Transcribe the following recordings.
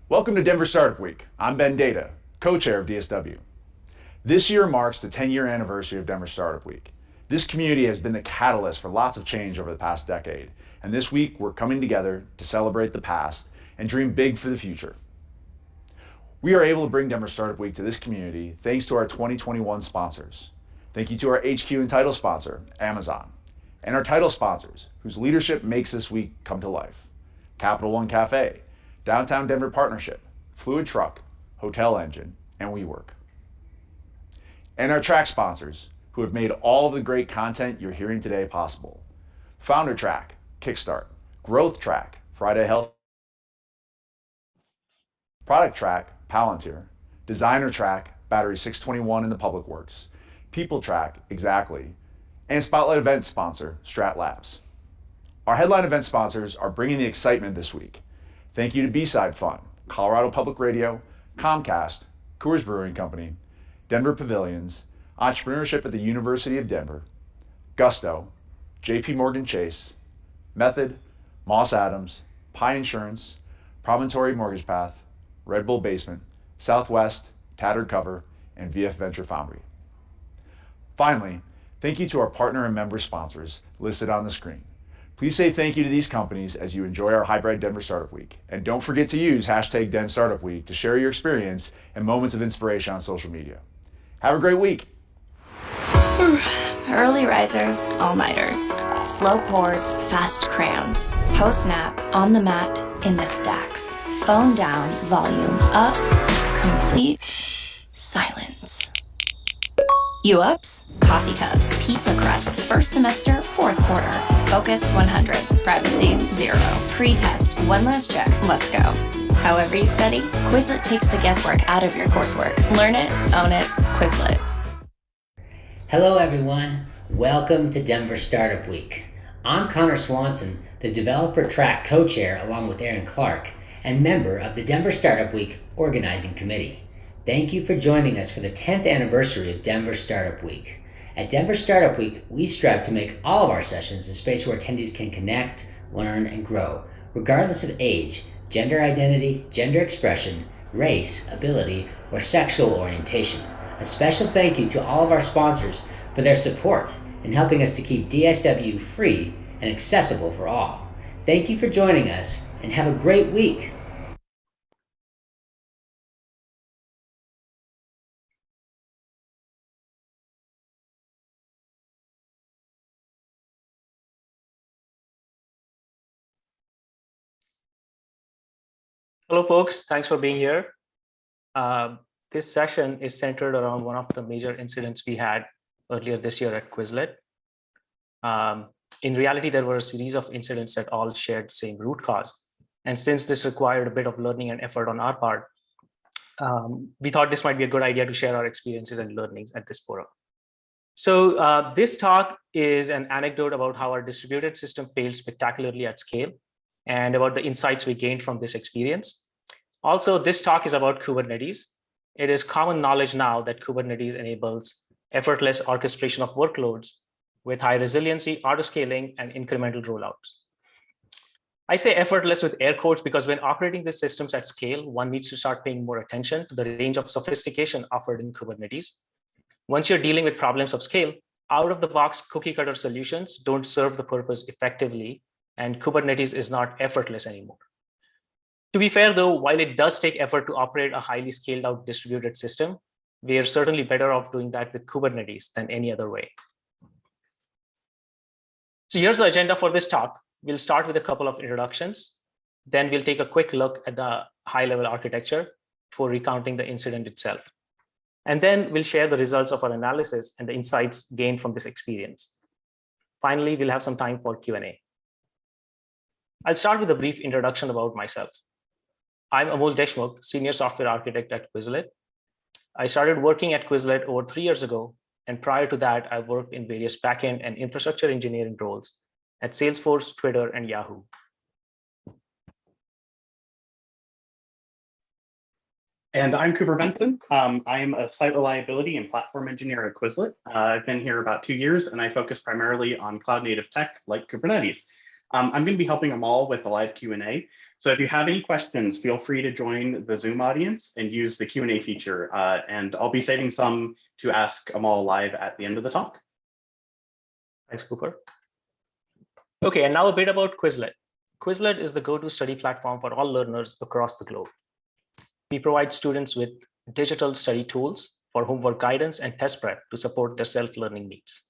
Welcome to Denver Startup Week. I'm Ben Data, co-chair of DSW. This year marks the 10-year anniversary of Denver Startup Week. This community has been the catalyst for lots of change over the past decade, and this week we're coming together to celebrate the past and dream big for the future. We are able to bring Denver Startup Week to this community thanks to our 2021 sponsors. Thank you to our HQ and title sponsor, Amazon, and our title sponsors, whose leadership makes this week come to life. Capital One Cafe, Downtown Denver Partnership, Fluid Truck, Hotel Engine, and WeWork. And our track sponsors, who have made all of the great content you're hearing today possible. Founder Track, Kickstart, Growth Track, Friday Health, Product Track, Palantir, Designer Track, Battery 621 in the Public Works, People Track, Exactly, and Spotlight event sponsor, Strat Labs. Our headline event sponsors are bringing the excitement this week. Thank you to B-Side Fun, Colorado Public Radio, Comcast, Coors Brewing Company, Denver Pavilions, Entrepreneurship at the University of Denver, Gusto, JP Morgan Chase, Method, Moss Adams, Pi Insurance, Promontory Mortgage Path, Red Bull Basement, Southwest, Tattered Cover, and VF Venture Foundry. Finally, thank you to our partner and member sponsors listed on the screen. Please say thank you to these companies as you enjoy our hybrid Denver Startup Week. And don't forget to use hashtag #DenStartupWeek to share your experience and moments of inspiration on social media. Have a great week. Early risers, all-nighters, slow pours, fast crams, post-nap, on the mat, in the stacks, phone down, volume up, complete silence. You ups? Coffee cups, pizza crusts, first semester, fourth quarter, focus 100, privacy 0, pre-test, one last check, let's go. However you study, Quizlet takes the guesswork out of your coursework. Learn it, own it, Quizlet. Hello everyone, welcome to Denver Startup Week. I'm Connor Swanson, the Developer Track co-chair along with Aaron Clark, and member of the Denver Startup Week Organizing Committee. Thank you for joining us for the 10th anniversary of Denver Startup Week. At Denver Startup Week, we strive to make all of our sessions a space where attendees can connect, learn, and grow, regardless of age, gender identity, gender expression, race, ability, or sexual orientation. A special thank you to all of our sponsors for their support in helping us to keep DSW free and accessible for all. Thank you for joining us, and have a great week. Hello, folks. Thanks for being here. This session is centered around one of the major incidents we had earlier this year at Quizlet. In reality, there were a series of incidents that all shared the same root cause. And since this required a bit of learning and effort on our part, we thought this might be a good idea to share our experiences and learnings at this forum. So this talk is an anecdote about how our distributed system failed spectacularly at scale and about the insights we gained from this experience. Also, this talk is about Kubernetes. It is common knowledge now that Kubernetes enables effortless orchestration of workloads with high resiliency, autoscaling, and incremental rollouts. I say effortless with air quotes because when operating these systems at scale, one needs to start paying more attention to the range of sophistication offered in Kubernetes. Once you're dealing with problems of scale, out-of-the-box cookie-cutter solutions don't serve the purpose effectively, and Kubernetes is not effortless anymore. To be fair, though, while it does take effort to operate a highly scaled out distributed system, we are certainly better off doing that with Kubernetes than any other way. So here's the agenda for this talk. We'll start with a couple of introductions. Then we'll take a quick look at the high-level architecture before recounting the incident itself. And then we'll share the results of our analysis and the insights gained from this experience. Finally, we'll have some time for Q&A. I'll start with a brief introduction about myself. I'm Amol Deshmukh, Senior Software Architect at Quizlet. I started working at Quizlet over 3 years ago, and prior to that, I worked in various backend and infrastructure engineering roles at Salesforce, Twitter, and Yahoo. And I'm Cooper Benson. I'm a site reliability and platform engineer at Quizlet. I've been here about 2 years, and I focus primarily on cloud native tech like Kubernetes. I'm going to be helping them all with the live Q&A. So if you have any questions, feel free to join the Zoom audience and use the Q&A feature. And I'll be saving some to ask them all live at the end of the talk. Thanks, Cooper. Okay, and now a bit about Quizlet. Quizlet is the go-to study platform for all learners across the globe. We provide students with digital study tools for homework guidance and test prep to support their self-learning needs.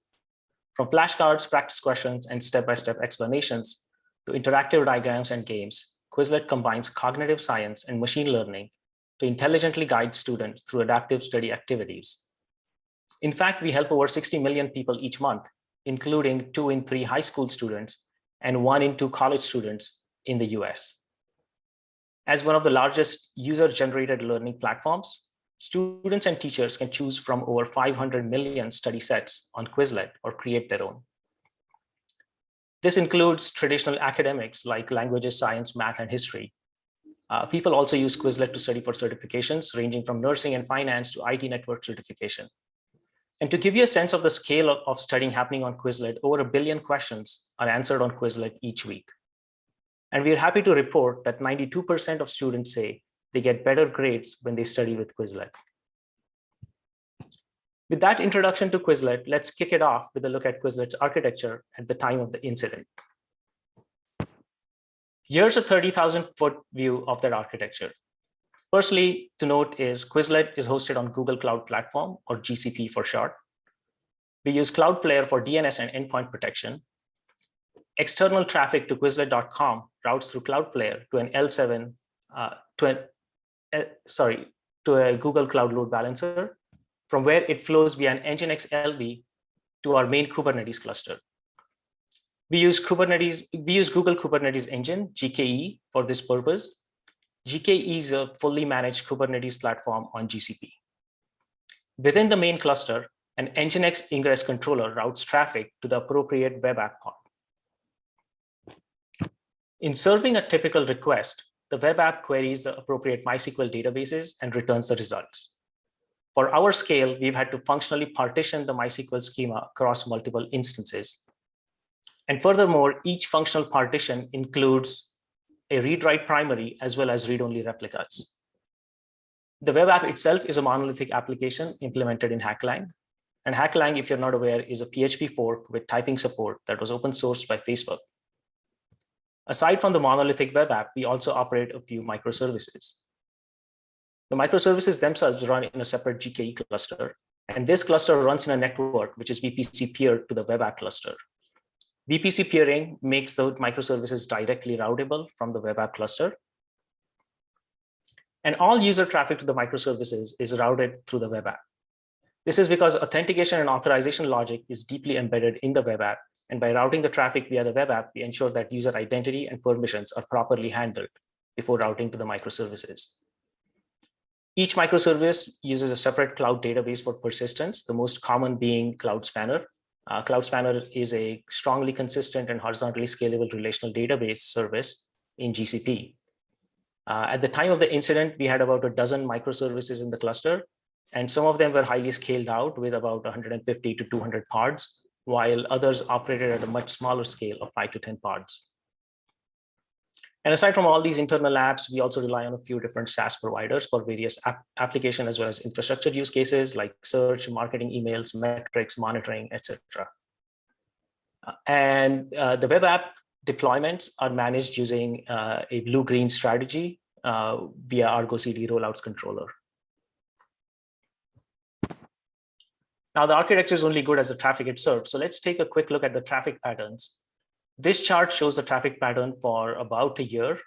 From flashcards, practice questions, and step-by-step explanations to interactive diagrams and games, Quizlet combines cognitive science and machine learning to intelligently guide students through adaptive study activities. In fact, we help over 60 million people each month, including 2 in 3 high school students and 1 in 2 college students in the US. As one of the largest user-generated learning platforms, students and teachers can choose from over 500 million study sets on Quizlet or create their own. This includes traditional academics like languages, science, math, and history. People also use Quizlet to study for certifications ranging from nursing and finance to IT network certification. And to give you a sense of the scale of studying happening on Quizlet, over 1 billion questions are answered on Quizlet each week. And we are happy to report that 92% of students say they get better grades when they study with Quizlet. With that introduction to Quizlet, let's kick it off with a look at Quizlet's architecture at the time of the incident. Here's a 30,000-foot view of that architecture. Firstly, to note is Quizlet is hosted on Google Cloud Platform, or GCP for short. We use Cloudflare for DNS and endpoint protection. External traffic to Quizlet.com routes through Cloudflare to an L7, to a Google Cloud Load Balancer, from where it flows via an Nginx LV to our main Kubernetes cluster. We use Google Kubernetes Engine, GKE, for this purpose. GKE is a fully managed Kubernetes platform on GCP. Within the main cluster, an Nginx ingress controller routes traffic to the appropriate web app pod. In serving a typical request, the web app queries the appropriate MySQL databases and returns the results. For our scale, we've had to functionally partition the MySQL schema across multiple instances. And furthermore, each functional partition includes a read-write primary as well as read-only replicas. The web app itself is a monolithic application implemented in Hacklang. And Hacklang, if you're not aware, is a PHP fork with typing support that was open sourced by Facebook. Aside from the monolithic web app, we also operate a few microservices. The microservices themselves run in a separate GKE cluster, and this cluster runs in a network which is VPC peered to the web app cluster. VPC peering makes the microservices directly routable from the web app cluster. And all user traffic to the microservices is routed through the web app. This is because authentication and authorization logic is deeply embedded in the web app. And by routing the traffic via the web app, we ensure that user identity and permissions are properly handled before routing to the microservices. Each microservice uses a separate cloud database for persistence, the most common being Cloud Spanner. Cloud Spanner is a strongly consistent and horizontally scalable relational database service in GCP. At the time of the incident, we had about a dozen microservices in the cluster, and some of them were highly scaled out with about 150 to 200 pods, while others operated at a much smaller scale of 5 to 10 pods. And aside from all these internal apps, we also rely on a few different SaaS providers for various application as well as infrastructure use cases like search, marketing, emails, metrics, monitoring, etc. The web app deployments are managed using a blue-green strategy via Argo CD rollouts controller. Now, the architecture is only good as the traffic it serves. So let's take a quick look at the traffic patterns. This chart shows the traffic pattern for about a year.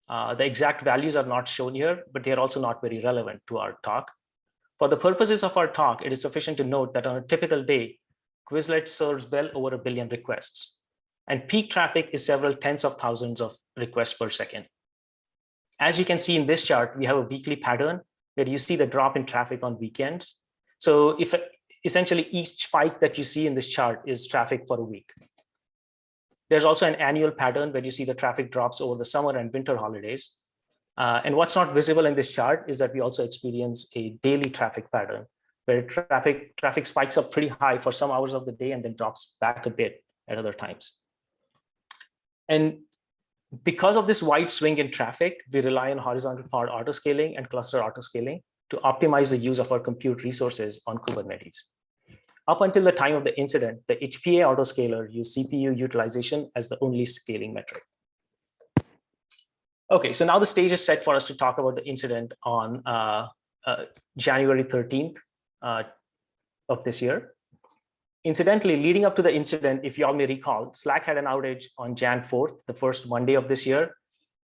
The exact values are not shown here, but they are also not very relevant to our talk. For the purposes of our talk, it is sufficient to note that on a typical day, Quizlet serves well over 1 billion requests, and peak traffic is several tens of thousands of requests per second. As you can see in this chart, we have a weekly pattern where you see the drop in traffic on weekends. So if essentially each spike that you see in this chart is traffic for a week. There's also an annual pattern where you see the traffic drops over the summer and winter holidays. And what's not visible in this chart is that we also experience a daily traffic pattern where traffic spikes up pretty high for some hours of the day and then drops back a bit at other times. And because of this wide swing in traffic, we rely on horizontal pod autoscaling and cluster autoscaling to optimize the use of our compute resources on Kubernetes. Up until the time of the incident, the HPA autoscaler used CPU utilization as the only scaling metric. Okay, so now the stage is set for us to talk about the incident on January 13th of this year. Incidentally, leading up to the incident, if you all may recall, Slack had an outage on Jan 4th, the first Monday of this year.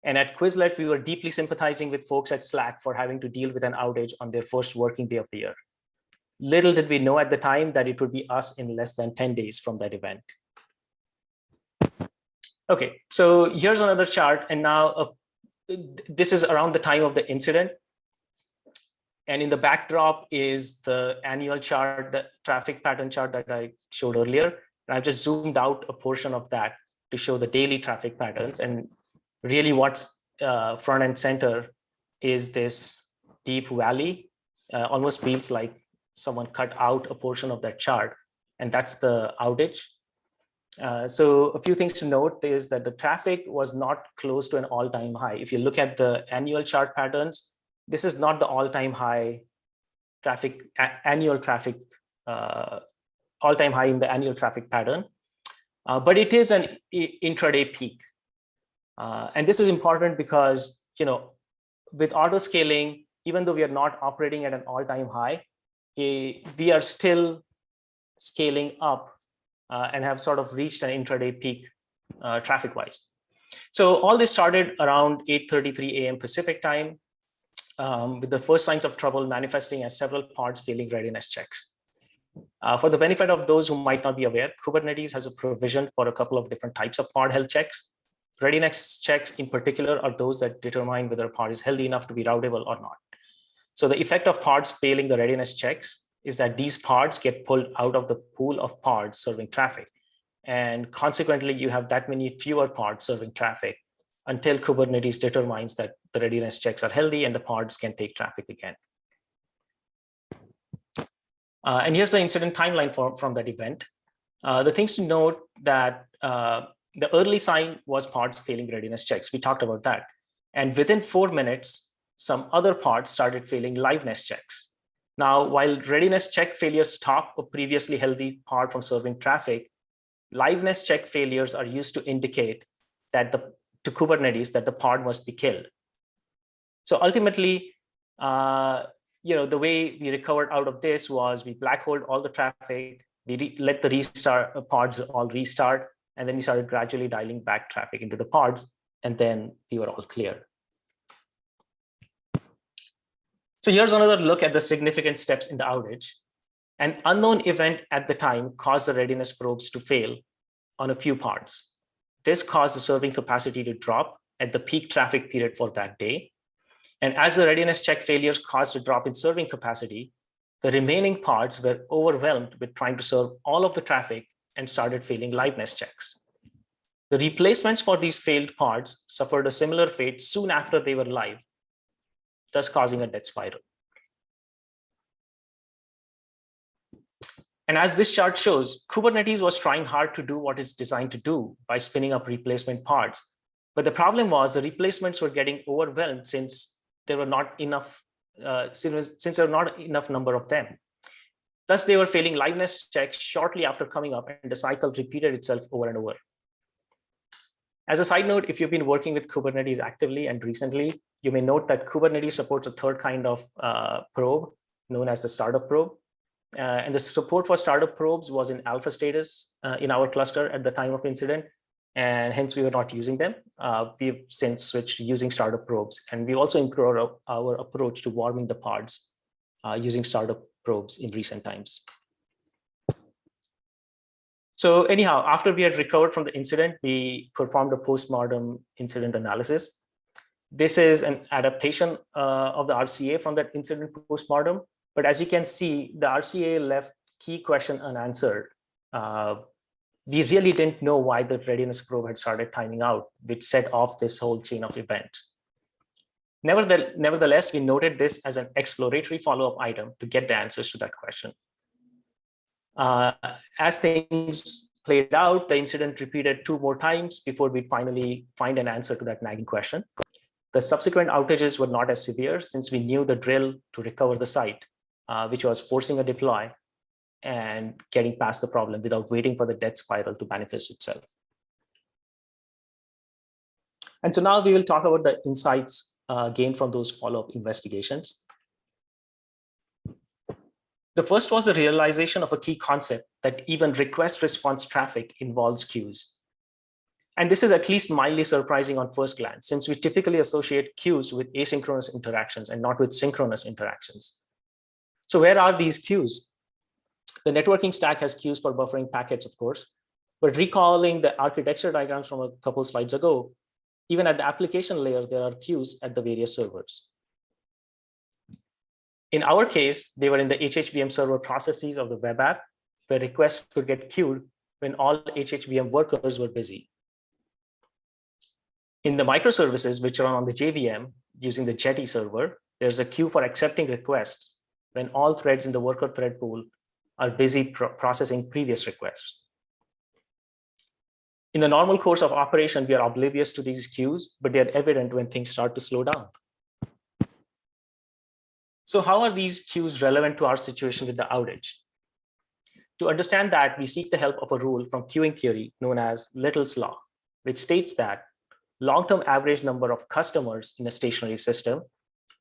And at Quizlet, we were deeply sympathizing with folks at Slack for having to deal with an outage on their first working day of the year. Little did we know at the time that it would be us in less than 10 days from that event. Okay, so here's another chart. And now this is around the time of the incident. And in the backdrop is the annual chart, the traffic pattern chart that I showed earlier. And I've just zoomed out a portion of that to show the daily traffic patterns. And really what's front and center is this deep valley. Almost feels like someone cut out a portion of that chart. And that's the outage. So a few things to note is that the traffic was not close to an all-time high. If you look at the annual chart patterns, this is not the all-time high traffic, annual traffic, all-time high in the annual traffic pattern, but it is an intraday peak. And this is important because, with autoscaling, even though we are not operating at an all-time high, we are still scaling up and have sort of reached an intraday peak traffic-wise. So all this started around 8:33 a.m. Pacific time, with the first signs of trouble manifesting as several pods failing readiness checks. For the benefit of those who might not be aware, Kubernetes has a provision for a couple of different types of pod health checks. Readiness checks in particular are those that determine whether a pod is healthy enough to be routable or not. So the effect of pods failing the readiness checks is that these pods get pulled out of the pool of pods serving traffic. And consequently, you have that many fewer pods serving traffic until Kubernetes determines that the readiness checks are healthy and the pods can take traffic again. And here's the incident timeline from that event. The things to note that the early sign was pods failing readiness checks. We talked about that. And within 4 minutes, some other pods started failing liveness checks. Now, while readiness check failures stop a previously healthy pod from serving traffic, liveness check failures are used to indicate that to Kubernetes that the pod must be killed. So ultimately, the way we recovered out of this was we black holed all the traffic, we let the pods all restart, and then we started gradually dialing back traffic into the pods, and then we were all clear. So here's another look at the significant steps in the outage. An unknown event at the time caused the readiness probes to fail on a few pods. This caused the serving capacity to drop at the peak traffic period for that day. And as the readiness check failures caused a drop in serving capacity, the remaining pods were overwhelmed with trying to serve all of the traffic and started failing liveness checks. The replacements for these failed pods suffered a similar fate soon after they were live, thus causing a death spiral. And as this chart shows, Kubernetes was trying hard to do what it's designed to do by spinning up replacement pods. But the problem was the replacements were getting overwhelmed since there were not enough, since there were not enough number of them. Thus, they were failing liveness checks shortly after coming up, and the cycle repeated itself over and over. As a side note, if you've been working with Kubernetes actively and recently, you may note that Kubernetes supports a third kind of probe known as the startup probe. And the support for startup probes was in alpha status in our cluster at the time of incident, and hence we were not using them. We've since switched to using startup probes, and we also improved our approach to warming the pods using startup probes in recent times. So anyhow, after we had recovered from the incident, we performed a postmortem incident analysis. This is an adaptation of the RCA from that incident postmortem. But as you can see, the RCA left key question unanswered. We really didn't know why the readiness probe had started timing out, which set off this whole chain of events. Nevertheless, we noted this as an exploratory follow-up item to get the answers to that question. As things played out, the incident repeated 2 more times before we finally find an answer to that nagging question. The subsequent outages were not as severe since we knew the drill to recover the site, which was forcing a deploy and getting past the problem without waiting for the death spiral to manifest itself. And so now we will talk about the insights gained from those follow-up investigations. The first was the realization of a key concept that even request response traffic involves queues. And this is at least mildly surprising on first glance, since we typically associate queues with asynchronous interactions and not with synchronous interactions. So where are these queues? The networking stack has queues for buffering packets, of course, but recalling the architecture diagrams from a couple slides ago, even at the application layer, there are queues at the various servers. In our case, they were in the HHVM server processes of the web app, where requests could get queued when all HHVM workers were busy. In the microservices, which run on the JVM using the Jetty server, there's a queue for accepting requests when all threads in the worker thread pool are busy processing previous requests. In the normal course of operation, we are oblivious to these queues, but they're evident when things start to slow down. So how are these queues relevant to our situation with the outage? To understand that, we seek the help of a rule from queuing theory known as Little's law, which states that long-term average number of customers in a stationary system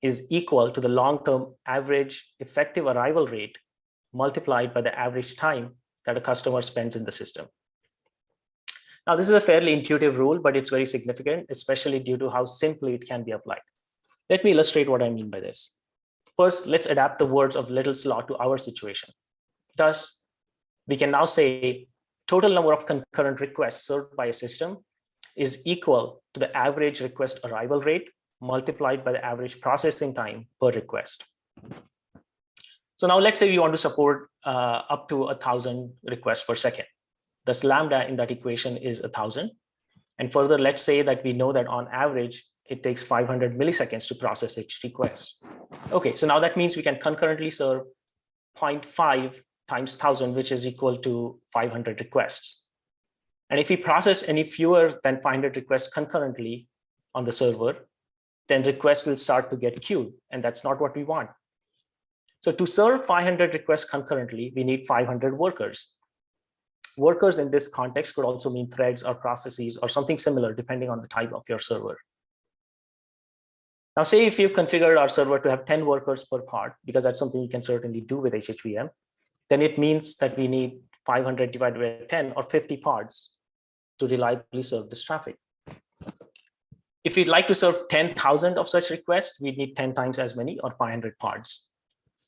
is equal to the long-term average effective arrival rate multiplied by the average time that a customer spends in the system. Now, this is a fairly intuitive rule, but it's very significant, especially due to how simply it can be applied. Let me illustrate what I mean by this. First, let's adapt the words of Little's law to our situation. Thus, we can now say total number of concurrent requests served by a system is equal to the average request arrival rate multiplied by the average processing time per request. So now let's say we want to support up to 1,000 requests per second. Thus, lambda in that equation is 1,000. And further, let's say that we know that on average, it takes 500 milliseconds to process each request. Okay, so now that means we can concurrently serve 0.5 times 1,000, which is equal to 500 requests. And if we process any fewer than 500 requests concurrently on the server, then requests will start to get queued, and that's not what we want. So to serve 500 requests concurrently, we need 500 workers. Workers in this context could also mean threads or processes or something similar, depending on the type of your server. Now, say if you've configured our server to have 10 workers per pod, because that's something you can certainly do with HHVM, then it means that we need 500 divided by 10 or 50 pods to reliably serve this traffic. If we'd like to serve 10,000 of such requests, we'd need 10 times as many or 500 pods.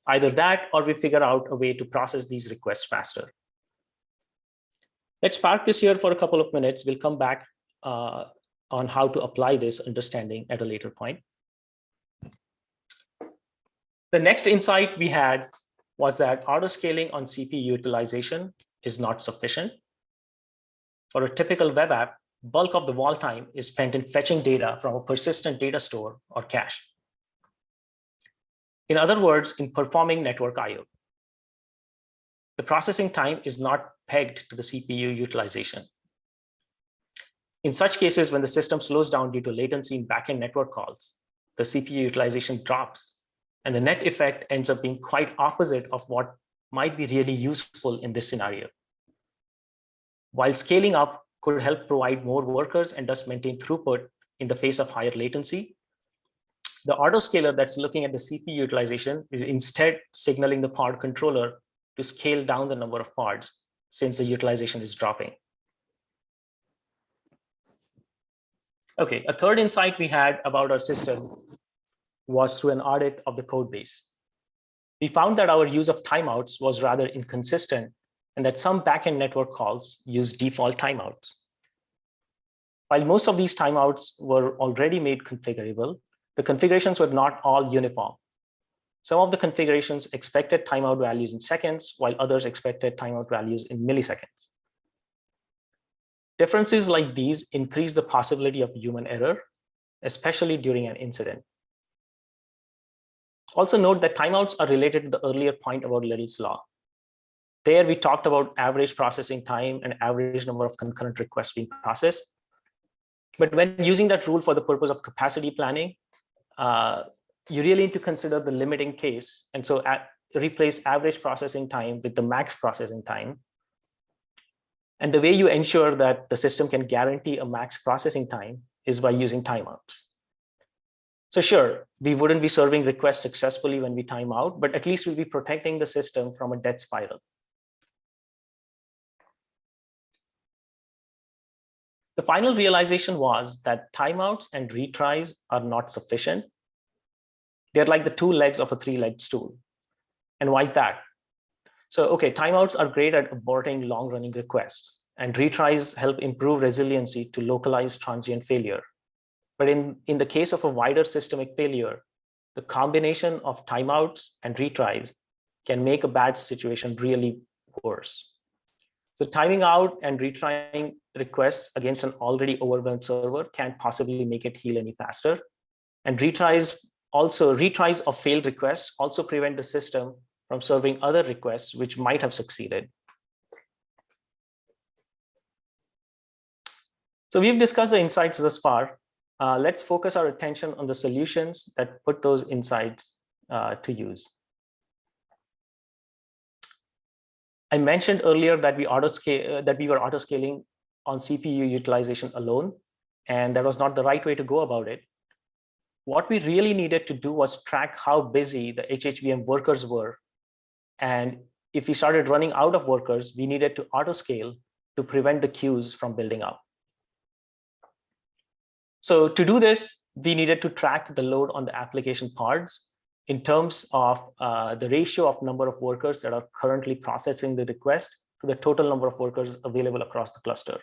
Either that, or we figure out a way to process these requests faster. Let's park this here for a couple of minutes. We'll come back on how to apply this understanding at a later point. The next insight we had was that autoscaling on CPU utilization is not sufficient. For a typical web app, bulk of the wall time is spent in fetching data from a persistent data store or cache. In other words, in performing network I/O. The processing time is not pegged to the CPU utilization. In such cases, when the system slows down due to latency in backend network calls, the CPU utilization drops, and the net effect ends up being quite opposite of what might be really useful in this scenario. While scaling up could help provide more workers and thus maintain throughput in the face of higher latency, the autoscaler that's looking at the CPU utilization is instead signaling the pod controller to scale down the number of pods since the utilization is dropping. Okay, a third insight we had about our system was through an audit of the code base. We found that our use of timeouts was rather inconsistent and that some backend network calls use default timeouts. While most of these timeouts were already made configurable, the configurations were not all uniform. Some of the configurations expected timeout values in seconds, while others expected timeout values in milliseconds. Differences like these increase the possibility of human error, especially during an incident. Also note that timeouts are related to the earlier point about Little's law. There we talked about average processing time and average number of concurrent requests being processed. But when using that rule for the purpose of capacity planning, you really need to consider the limiting case. And so replace average processing time with the max processing time. And the way you ensure that the system can guarantee a max processing time is by using timeouts. So sure, we wouldn't be serving requests successfully when we time out, but at least we'll be protecting the system from a death spiral. The final realization was that timeouts and retries are not sufficient. They're like the two legs of a three-legged stool. And why is that? So, okay, timeouts are great at aborting long-running requests, and retries help improve resiliency to localized transient failure. But in the case of a wider systemic failure, the combination of timeouts and retries can make a bad situation really worse. So timing out and retrying requests against an already overwhelmed server can't possibly make it heal any faster. And retries of failed requests also prevent the system from serving other requests which might have succeeded. So we've discussed the insights thus far. Let's focus our attention on the solutions that put those insights to use. I mentioned earlier that we were autoscaling on CPU utilization alone, and that was not the right way to go about it. What we really needed to do was track how busy the HHVM workers were. And if we started running out of workers, we needed to autoscale to prevent the queues from building up. So to do this, we needed to track the load on the application pods in terms of the ratio of number of workers that are currently processing the request to the total number of workers available across the cluster.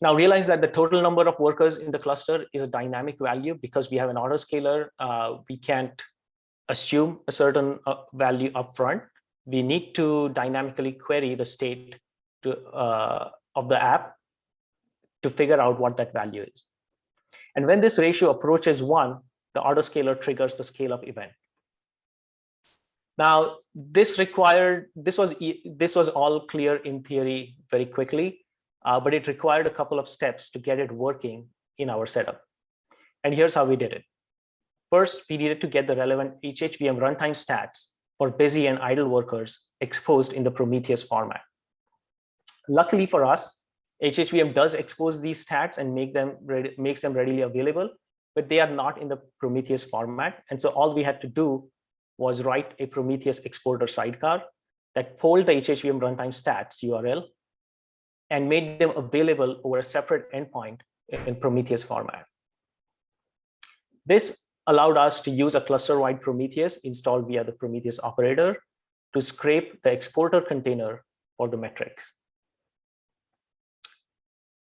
Now realize that the total number of workers in the cluster is a dynamic value because we have an autoscaler. We can't assume a certain value upfront. We need to dynamically query the state of the app to figure out what that value is. And when this ratio approaches 1, the autoscaler triggers the scale up event. Now, this was all clear in theory very quickly, but it required a couple of steps to get it working in our setup. And here's how we did it. First, we needed to get the relevant HHVM runtime stats for busy and idle workers exposed in the Prometheus format. Luckily for us, HHVM does expose these stats and makes them readily available, but they are not in the Prometheus format. And so all we had to do was write a Prometheus exporter sidecar that pulled the HHVM runtime stats URL and made them available over a separate endpoint in Prometheus format. This allowed us to use a cluster-wide Prometheus installed via the Prometheus operator to scrape the exporter container for the metrics.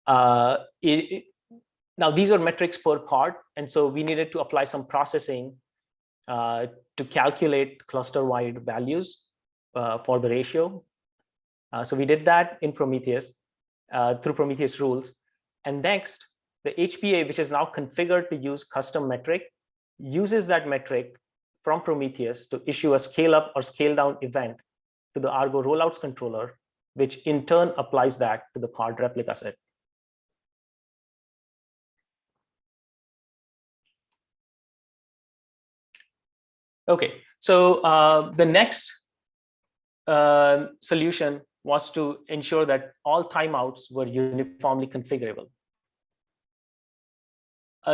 Now, these are metrics per pod, and so we needed to apply some processing to calculate cluster-wide values for the ratio. So we did that in Prometheus through Prometheus rules. And next, the HPA, which is now configured to use custom metric, uses that metric from Prometheus to issue a scale up or scale down event to the Argo rollouts controller, which in turn applies that to the pod replica set. Okay, so the next solution was to ensure that all timeouts were uniformly configurable.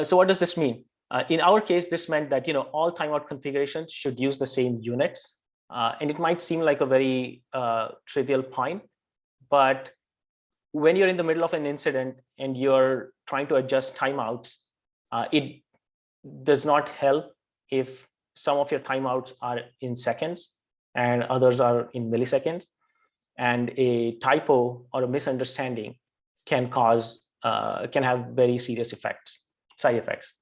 So what does this mean? In our case, this meant that all timeout configurations should use the same units. And it might seem like a very trivial point, but when you're in the middle of an incident and you're trying to adjust timeouts, it does not help if some of your timeouts are in seconds and others are in milliseconds. And a typo or a misunderstanding can have very serious side effects.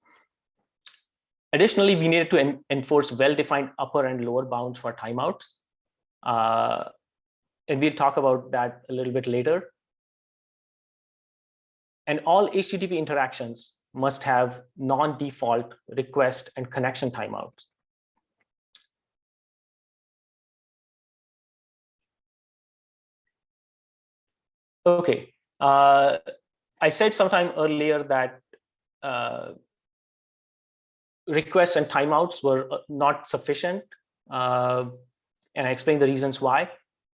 Additionally, we needed to enforce well-defined upper and lower bounds for timeouts. And we'll talk about that a little bit later. And all HTTP interactions must have non-default request and connection timeouts. Okay. I said sometime earlier that requests and timeouts were not sufficient, and I explained the reasons why.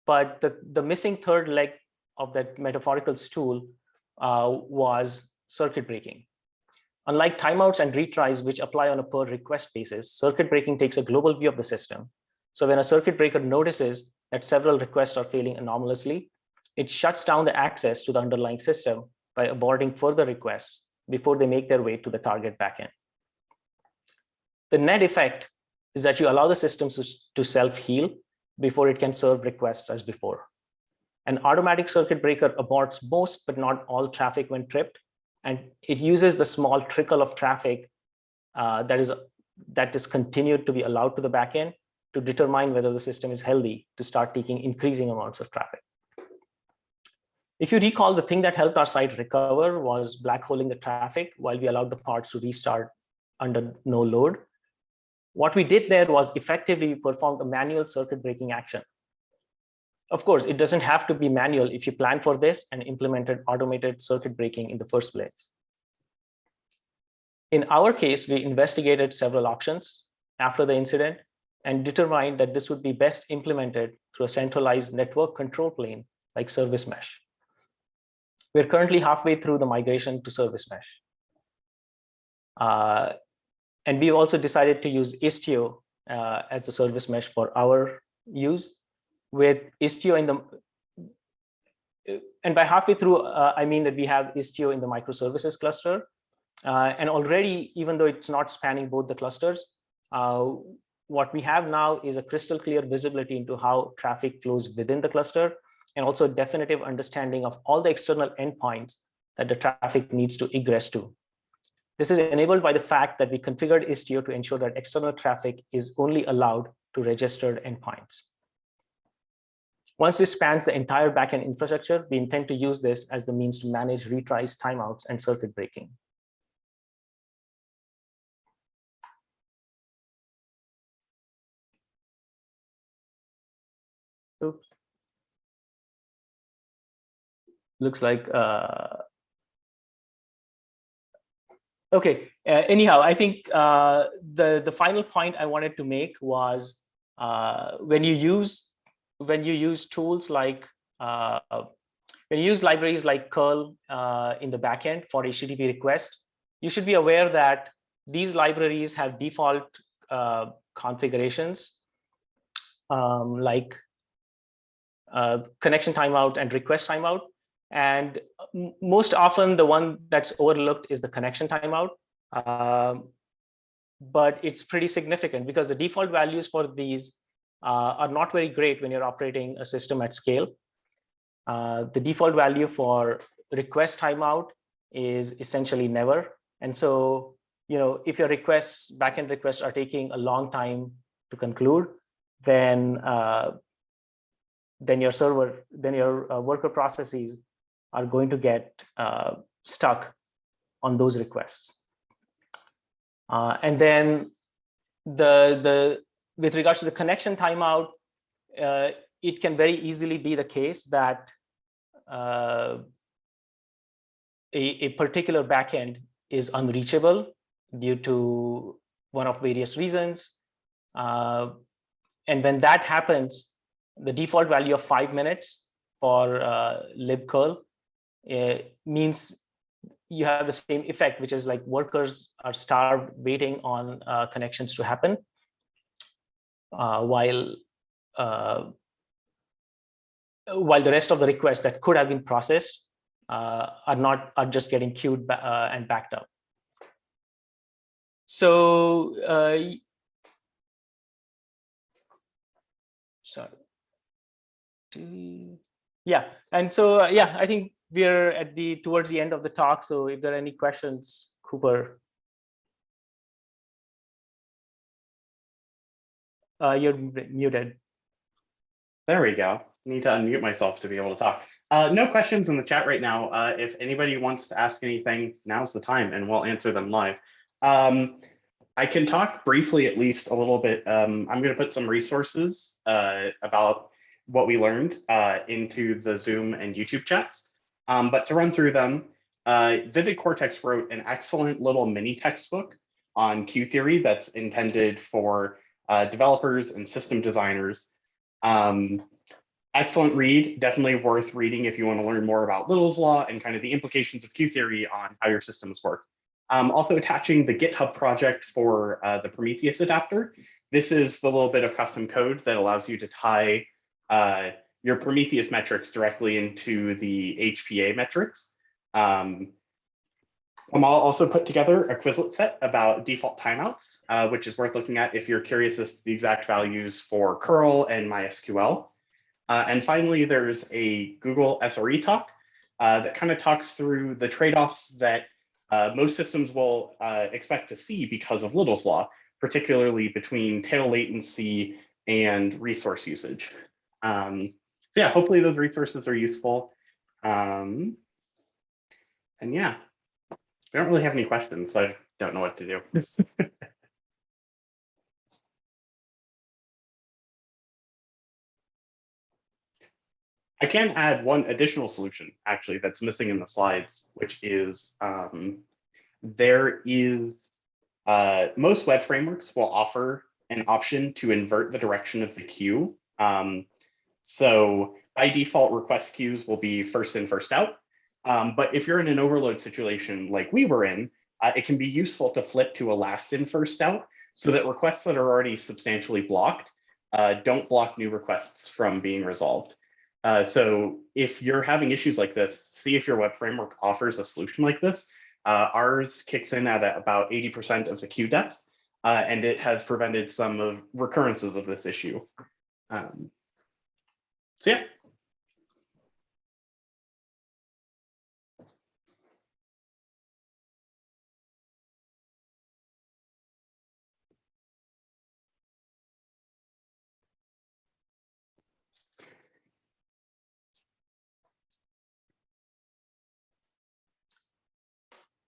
But the missing third leg of that metaphorical stool was circuit breaking. Unlike timeouts and retries, which apply on a per request basis, circuit breaking takes a global view of the system. So when a circuit breaker notices that several requests are failing anomalously, it shuts down the access to the underlying system by aborting further requests before they make their way to the target backend. The net effect is that you allow the system to self-heal before it can serve requests as before. An automatic circuit breaker aborts most but not all traffic when tripped, and it uses the small trickle of traffic that is continued to be allowed to the backend to determine whether the system is healthy to start taking increasing amounts of traffic. If you recall, the thing that helped our site recover was black holing the traffic while we allowed the parts to restart under no load. What we did there was effectively performed a manual circuit breaking action. Of course, it doesn't have to be manual if you plan for this and implemented automated circuit breaking in the first place. In our case, we investigated several options after the incident and determined that this would be best implemented through a centralized network control plane like Service Mesh. We're currently halfway through the migration to Service Mesh. And we also decided to use Istio as the service mesh for our use. With Istio and by halfway through, I mean that we have Istio in the microservices cluster. And already, even though it's not spanning both the clusters, what we have now is a crystal clear visibility into how traffic flows within the cluster, and also a definitive understanding of all the external endpoints that the traffic needs to egress to. This is enabled by the fact that we configured Istio to ensure that external traffic is only allowed to registered endpoints. Once this spans the entire backend infrastructure, we intend to use this as the means to manage retries, timeouts, and circuit breaking. Oops. Looks like, okay. Anyhow, I think the final point I wanted to make was when you use tools like when you use libraries like curl in the backend for HTTP request, you should be aware that these libraries have default configurations like connection timeout and request timeout. And most often the one that's overlooked is the connection timeout. But it's pretty significant because the default values for these are not very great when you're operating a system at scale. The default value for request timeout is essentially never. And so, if your requests, backend requests are taking a long time to conclude, then your worker processes are going to get stuck on those requests. And then with regards to the connection timeout, it can very easily be the case that a particular backend is unreachable due to one of various reasons. And when that happens, the default value of 5 minutes for libcurl means you have the same effect, which is like workers are starved waiting on connections to happen, while the rest of the requests that could have been processed are just getting queued and backed up. So sorry. Yeah, and so yeah, I think we're towards the end of the talk. So if there are any questions, Cooper, you're muted. There we go. Need to unmute myself to be able to talk. No questions in the chat right now. If anybody wants to ask anything, now's the time, and we'll answer them live. I can talk briefly, at least a little bit. I'm going to put some resources about what we learned into the Zoom and YouTube chats. But to run through them, Vivid Cortex wrote an excellent little mini textbook on queue theory that's intended for developers and system designers. Excellent read, definitely worth reading if you want to learn more about Little's Law and kind of the implications of queue theory on how your systems work. Also attaching the GitHub project for the Prometheus adapter. This is the little bit of custom code that allows you to tie your Prometheus metrics directly into the HPA metrics. Amal also put together a Quizlet set about default timeouts, which is worth looking at if you're curious as to the exact values for curl and MySQL. And finally, there's a Google SRE talk that kind of talks through the trade-offs that most systems will expect to see because of Little's Law, particularly between tail latency and resource usage. So yeah, hopefully those resources are useful. And yeah, we don't really have any questions, so I don't know what to do. I can add one additional solution, actually, that's missing in the slides, which is there is most web frameworks will offer an option to invert the direction of the queue. So by default, request queues will be first in, first out. But if you're in an overload situation like we were in, it can be useful to flip to a last in, first out so that requests that are already substantially blocked don't block new requests from being resolved. So if you're having issues like this, see if your web framework offers a solution like this. Ours kicks in at about 80% of the queue depth, and it has prevented some of recurrences of this issue. So yeah.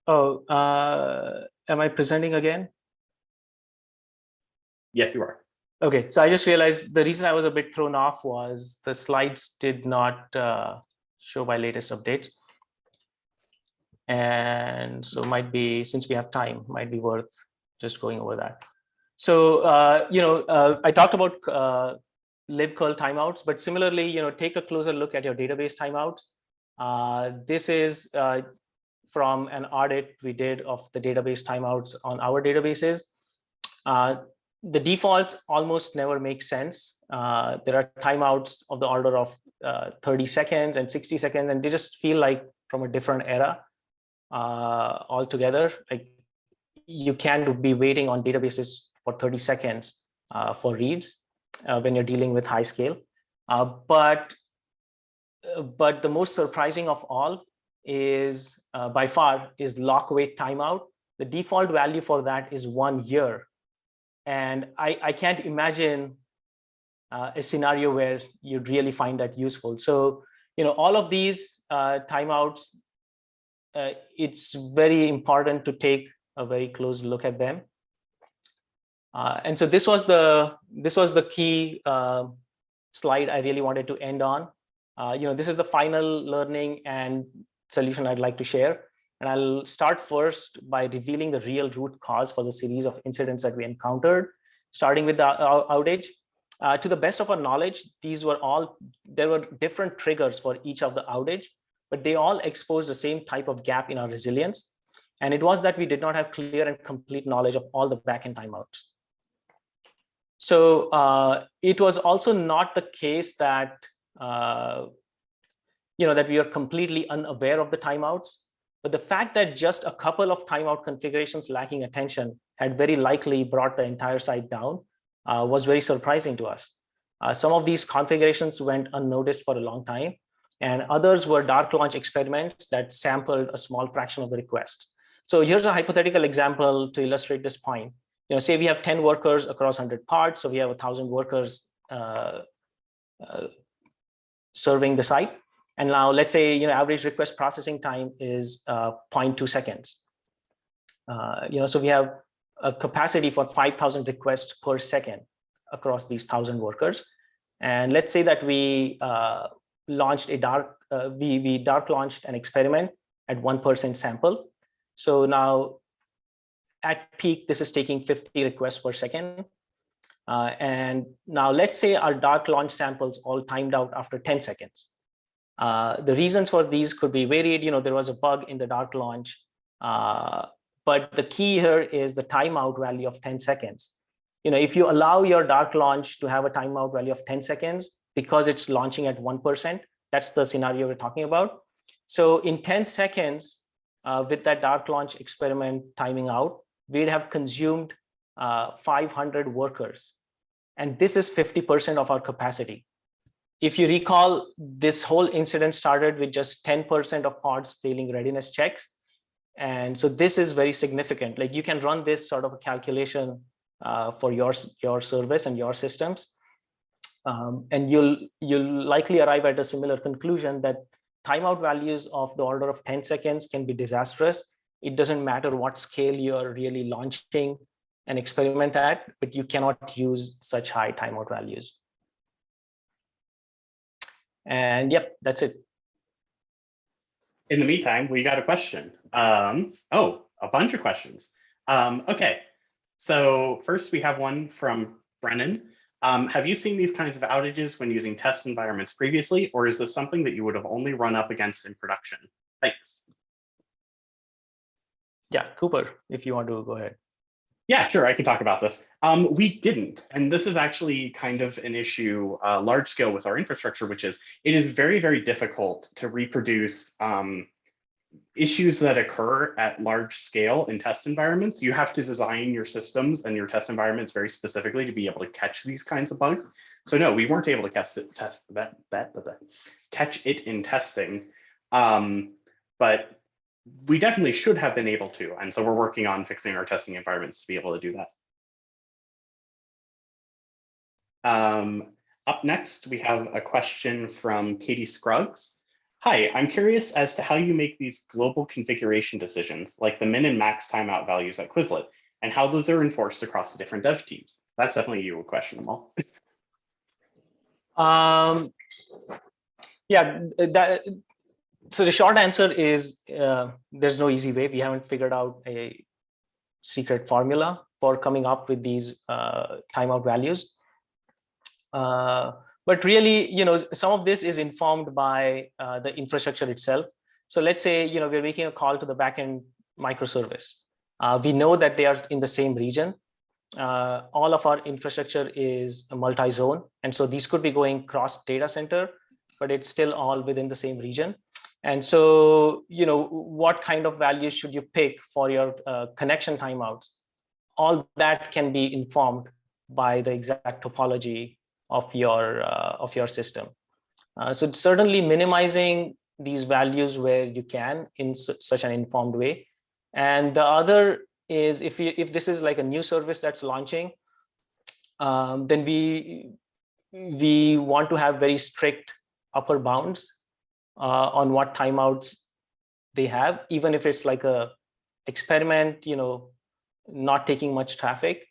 Oh, am I presenting again? Yes, you are. Okay, so I just realized the reason I was a bit thrown off was the slides did not show my latest updates. And so might be, since we have time, might be worth just going over that. So, I talked about libcurl timeouts, but similarly, take a closer look at your database timeouts. This is from an audit we did of the database timeouts on our databases. The defaults almost never make sense. There are timeouts of the order of 30 seconds and 60 seconds, and they just feel like from a different era altogether. Like you can't be waiting on databases for 30 seconds for reads when you're dealing with high scale. But the most surprising of all is by far is lock wait timeout. The default value for that is 1 year. And I can't imagine a scenario where you'd really find that useful. So, all of these timeouts, it's very important to take a very close look at them. And so this was the key slide I really wanted to end on. This is the final learning and solution I'd like to share. And I'll start first by revealing the real root cause for the series of incidents that we encountered, starting with the outage. To the best of our knowledge, there were different triggers for each of the outage, but they all exposed the same type of gap in our resilience. And it was that we did not have clear and complete knowledge of all the backend timeouts. So it was also not the case that that we are completely unaware of the timeouts, but the fact that just a couple of timeout configurations lacking attention had very likely brought the entire site down was very surprising to us. Some of these configurations went unnoticed for a long time, and others were dark launch experiments that sampled a small fraction of the requests. So here's a hypothetical example to illustrate this point. Say we have 10 workers across 100 parts, so we have 1,000 workers serving the site. And now let's say average request processing time is 0.2 seconds. So we have a capacity for 5,000 requests per second across these 1,000 workers. And let's say that we launched a we dark launched an experiment at 1% sample. So now at peak, this is taking 50 requests per second. And now let's say our dark launch samples all timed out after 10 seconds. The reasons for these could be varied. There was a bug in the dark launch, but the key here is the timeout value of 10 seconds. If you allow your dark launch to have a timeout value of 10 seconds, because it's launching at 1%, that's the scenario we're talking about. So in 10 seconds, with that dark launch experiment timing out, we'd have consumed 500 workers. And this is 50% of our capacity. If you recall, this whole incident started with just 10% of pods failing readiness checks. And so this is very significant. Like, you can run this sort of a calculation for your service and your systems. And you'll likely arrive at a similar conclusion that timeout values of the order of 10 seconds can be disastrous. It doesn't matter what scale you're really launching an experiment at, but you cannot use such high timeout values. And yep, that's it. In the meantime, we got a question. Oh, a bunch of questions. Okay, so first we have one from Brennan. Have you seen these kinds of outages when using test environments previously, or is this something that you would have only run up against in production? Thanks. Yeah, Cooper, if you want to go ahead. Yeah, sure, I can talk about this. We didn't, and this is actually kind of an issue large scale with our infrastructure, which is it is very, very difficult to reproduce issues that occur at large scale in test environments. You have to design your systems and your test environments very specifically to be able to catch these kinds of bugs. So no, we weren't able to catch it in testing, but we definitely should have been able to. And so we're working on fixing our testing environments to be able to do that. Up next, we have a question from Katie Scruggs. Hi, I'm curious as to how you make these global configuration decisions, like the min and max timeout values at Quizlet, and how those are enforced across the different dev teams. That's definitely you, a question, Amal. Yeah, so the short answer is there's no easy way. We haven't figured out a secret formula for coming up with these timeout values. But really, some of this is informed by the infrastructure itself. So let's say, we're making a call to the backend microservice. We know that they are in the same region. All of our infrastructure is multi-zone. And so these could be going cross data center, but it's still all within the same region. And so, what kind of values should you pick for your connection timeouts? All that can be informed by the exact topology of your system. So certainly minimizing these values where you can in such an informed way. And the other is if this is like a new service that's launching, then we want to have very strict upper bounds on what timeouts they have, even if it's like a experiment, not taking much traffic.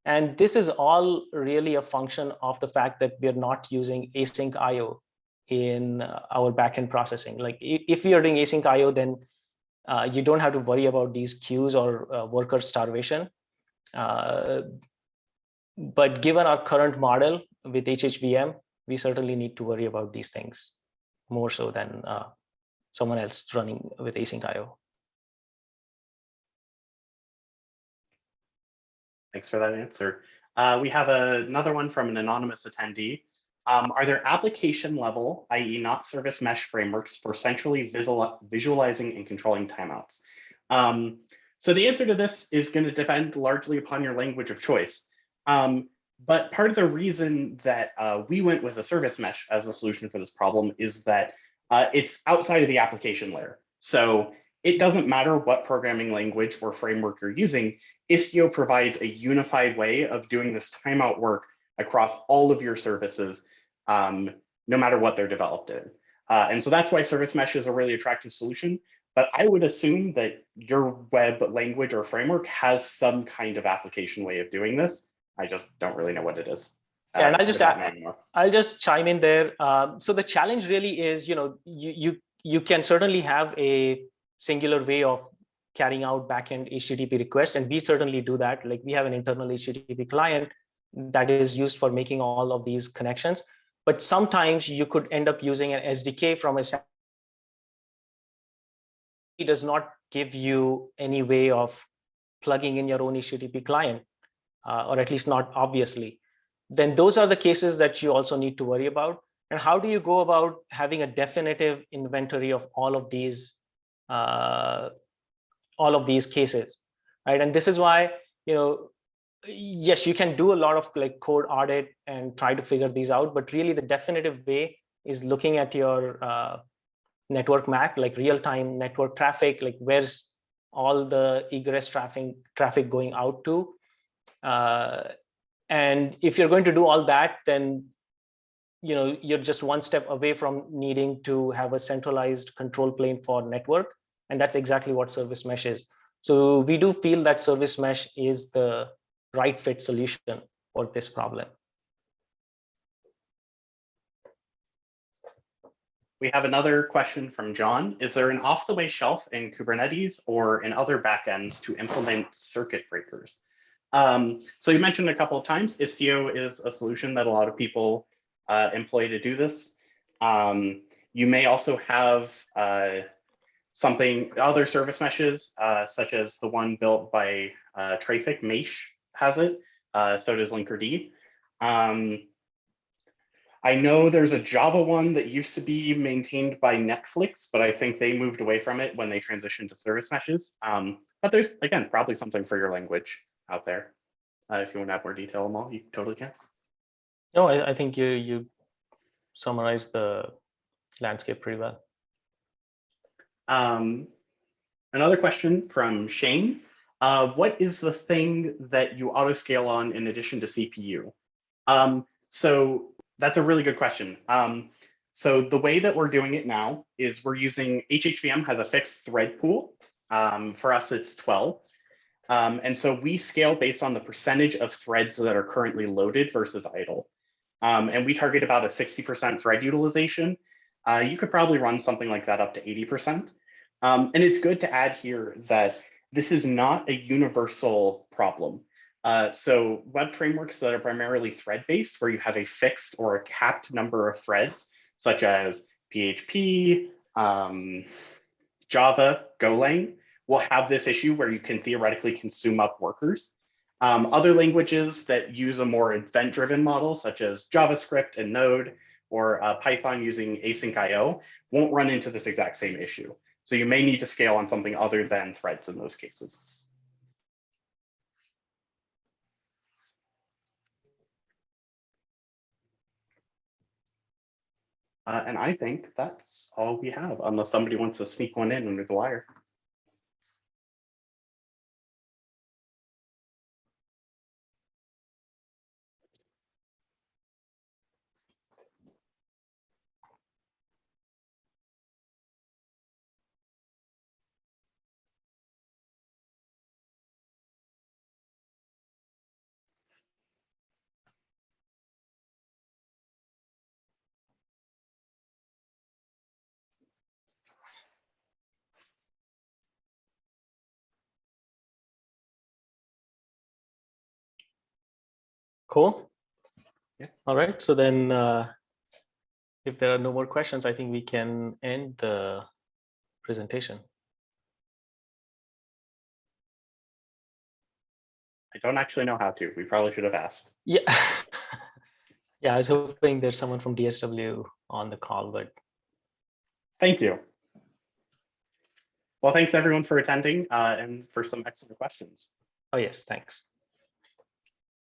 And this is all really a function of the fact that we're not using async IO in our backend processing. Like if we are doing async IO, then you don't have to worry about these queues or worker starvation. But given our current model with HHVM, we certainly need to worry about these things more so than someone else running with async IO. Thanks for that answer. We have another one from an anonymous attendee. Are there application level, i.e. not service mesh frameworks for centrally visualizing and controlling timeouts? So the answer to this is going to depend largely upon your language of choice. But part of the reason that we went with a service mesh as a solution for this problem is that it's outside of the application layer. So it doesn't matter what programming language or framework you're using, Istio provides a unified way of doing this timeout work across all of your services, no matter what they're developed in. And so that's why service mesh is a really attractive solution. But I would assume that your web language or framework has some kind of application way of doing this. I just don't really know what it is. Yeah, and without knowing more. I'll just chime in there. So the challenge really is, you can certainly have a singular way of carrying out backend HTTP requests, and we certainly do that. Like we have an internal HTTP client that is used for making all of these connections. But sometimes you could end up using an SDK from a it does not give you any way of plugging in your own HTTP client, or at least not obviously. Then those are the cases that you also need to worry about. And how do you go about having a definitive inventory of all of these cases, right? And this is why, yes, you can do a lot of like code audit and try to figure these out, but really the definitive way is looking at your network map, like real-time network traffic, like where's all the egress traffic going out to. And if you're going to do all that, then you're just one step away from needing to have a centralized control plane for network. And that's exactly what service mesh is. So we do feel that service mesh is the right fit solution for this problem. We have another question from John. Is there an off-the-way shelf in Kubernetes or in other backends to implement circuit breakers? So you mentioned a couple of times, Istio is a solution that a lot of people employ to do this. You may also have other service meshes, such as the one built by Trafic, Mesh has it, so does Linkerd. I know there's a Java one that used to be maintained by Netflix, but I think they moved away from it when they transitioned to service meshes. But there's, again, probably something for your language out there. If you want to have more detail on all, you totally can. No, I think you summarized the landscape pretty well. Another question from Shane. What is the thing that you autoscale on in addition to CPU? So that's a really good question. So the way that we're doing it now is we're using HHVM has a fixed thread pool. For us, it's 12. And so we scale based on the percentage of threads that are currently loaded versus idle. And we target about a 60% thread utilization. You could probably run something like that up to 80%. And it's good to add here that this is not a universal problem. So web frameworks that are primarily thread-based, where you have a fixed or a capped number of threads, such as PHP, Java, Golang, will have this issue where you can theoretically consume up workers. Other languages that use a more event-driven model, such as JavaScript and Node, or Python using async IO, won't run into this exact same issue. So you may need to scale on something other than threads in those cases. And I think that's all we have, unless somebody wants to sneak one in under the wire. Cool. Yeah. All right. So then if there are no more questions, I think we can end the presentation. I don't actually know how to. We probably should have asked. Yeah. Yeah, I was hoping there's someone from DSW on the call, but. Thank you. Well, thanks everyone for attending and for some excellent questions. Oh, yes, thanks.